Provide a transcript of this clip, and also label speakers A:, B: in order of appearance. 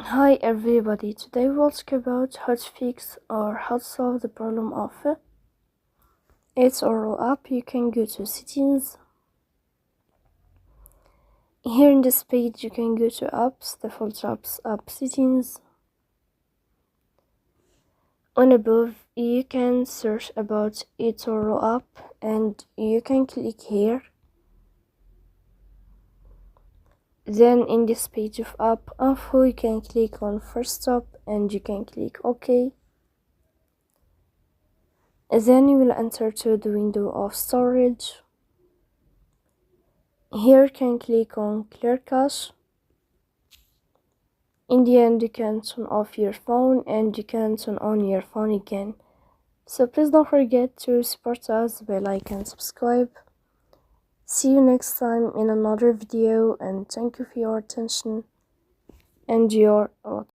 A: Hi everybody, today we'll talk about how to fix or how to solve the problem of eToro app. You can go to settings. Here in this page you can go to apps, default apps, app settings. On above you can search about eToro app and you can click here. Then in this page of app info you can click on first stop and you can click OK. Then you will enter to the window of storage. Here you can click on clear cache. In the end you can turn off your phone and you can turn on your phone again. So please don't forget to support us by like and subscribe. See you next time in another video and thank you for your attention and your